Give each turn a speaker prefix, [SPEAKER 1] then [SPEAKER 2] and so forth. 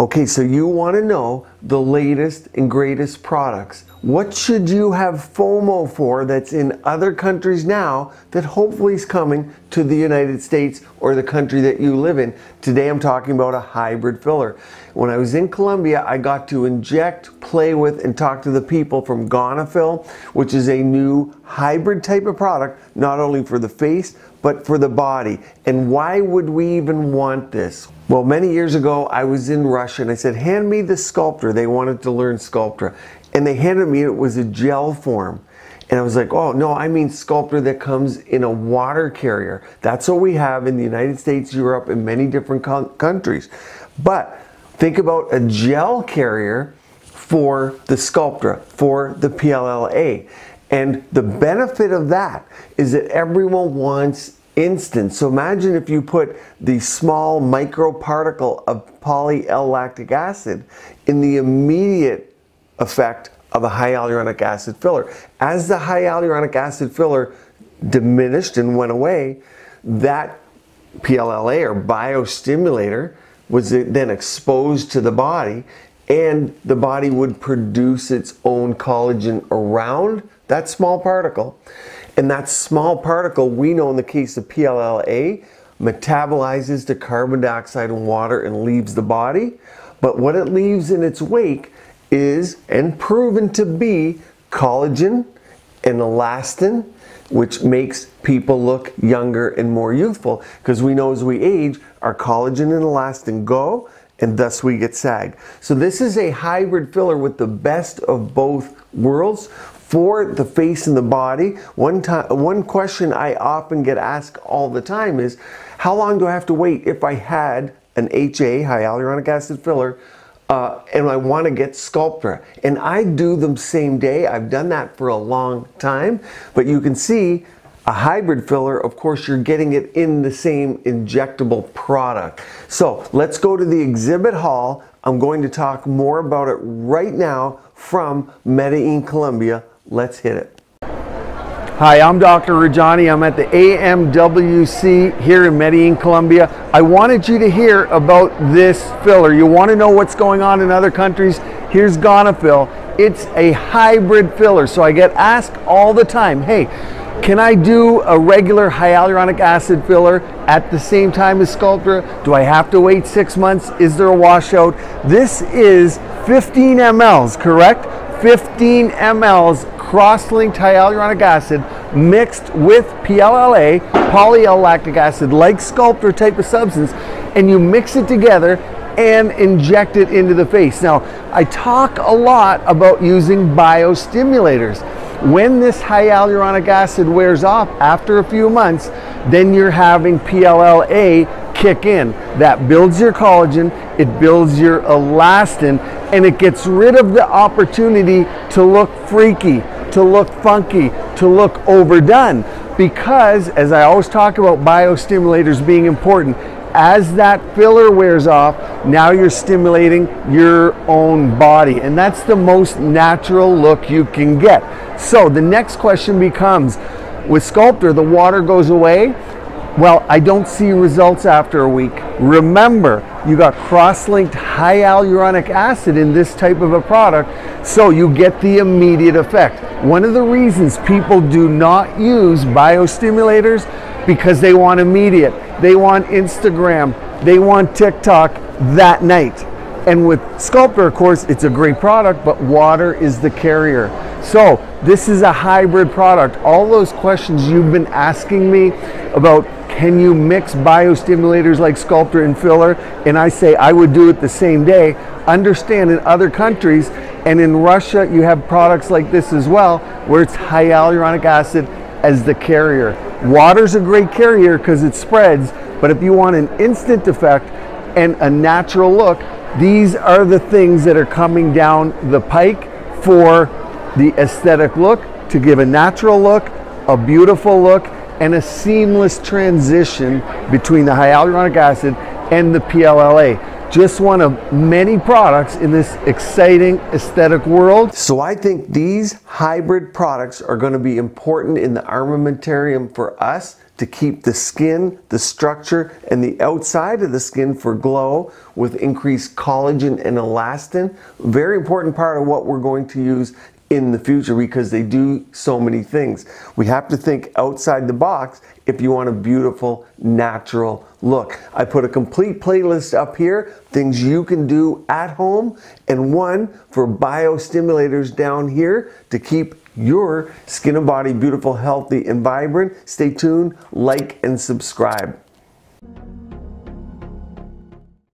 [SPEAKER 1] Okay, so you want to know the latest and greatest products. What should you have FOMO for that's in other countries now that hopefully is coming to the United States or the country that you live in? Today I'm talking about a hybrid filler. When I was in Colombia, I got to inject, play with, and talk to the people from Gonafil, which is a new hybrid type of product, not only for the face, but for the body. And why would we even want this? Well, many years ago, I was in Russia and I said, hand me the Sculptra. They wanted to learn Sculptra. And they handed me, it was a gel form. And I was like, oh no, I mean Sculptra that comes in a water carrier. That's what we have in the United States, Europe, and many different countries. But think about a gel carrier for the Sculptra, for the PLLA. And the benefit of that is that everyone wants instant. So imagine if you put the small microparticle of poly-L-lactic acid in the immediate effect of a high hyaluronic acid filler. As the high hyaluronic acid filler diminished and went away, that PLLA or biostimulator was then exposed to the body, and the body would produce its own collagen around that small particle. And that small particle, we know in the case of PLLA, metabolizes to carbon dioxide and water and leaves the body. But what it leaves in its wake is, and proven to be, collagen and elastin, which makes people look younger and more youthful. Because we know as we age, our collagen and elastin go, and thus we get sag. So this is a hybrid filler with the best of both worlds for the face and the body. One question I often get asked all the time is, how long do I have to wait if I had an HA, high hyaluronic acid filler, and I want to get Sculptra? And I do them same day. I've done that for a long time, but you can see a hybrid filler, of course, you're getting it in the same injectable product. So let's go to the exhibit hall. I'm going to talk more about it right now from Medellin, Colombia. Let's hit it. Hi, I'm Dr. Rajani. I'm at the AMWC here in Medellin, Colombia. I wanted you to hear about this filler. You want to know what's going on in other countries? Here's Gonafil. It's a hybrid filler. So I get asked all the time, hey, can I do a regular hyaluronic acid filler at the same time as Sculptra? Do I have to wait 6 months? Is there a washout? This is 15 mLs, correct? 15 mLs cross-linked hyaluronic acid mixed with PLLA, poly-L-lactic acid, like Sculptra type of substance, and you mix it together and inject it into the face. Now, I talk a lot about using biostimulators. When this high hyaluronic acid wears off after a few months, then you're having PLLA kick in. That builds your collagen, it builds your elastin, and it gets rid of the opportunity to look freaky, to look funky, to look overdone. Because, as I always talk about biostimulators being important, as that filler wears off, now you're stimulating your own body, and that's the most natural look you can get. So the next question becomes, with Sculptra, the water goes away. Well, I don't see results after a week. Remember, you got cross-linked high hyaluronic acid in this type of a product, so you get the immediate effect. One of the reasons people do not use biostimulators, because they want immediate. They want Instagram, they want TikTok that night. And with Sculptra, of course, it's a great product, but water is the carrier. So this is a hybrid product. All those questions you've been asking me about, can you mix biostimulators like Sculptra and filler? And I say I would do it the same day. Understand, in other countries, and in Russia, you have products like this as well, where it's high hyaluronic acid as the carrier. Water's a great carrier because it spreads, but if you want an instant effect and a natural look, these are the things that are coming down the pike for the aesthetic look, to give a natural look, a beautiful look, and a seamless transition between the hyaluronic acid and the PLLA. Just one of many products in this exciting aesthetic world. So I think these hybrid products are going to be important in the armamentarium for us to keep the skin, the structure, and the outside of the skin for glow with increased collagen and elastin. Very important part of what we're going to use in the future because they do so many things. We have to think outside the box if you want a beautiful, natural look. I put a complete playlist up here, things you can do at home, and one for biostimulators down here to keep your skin and body beautiful, healthy, and vibrant. Stay tuned, like, and subscribe.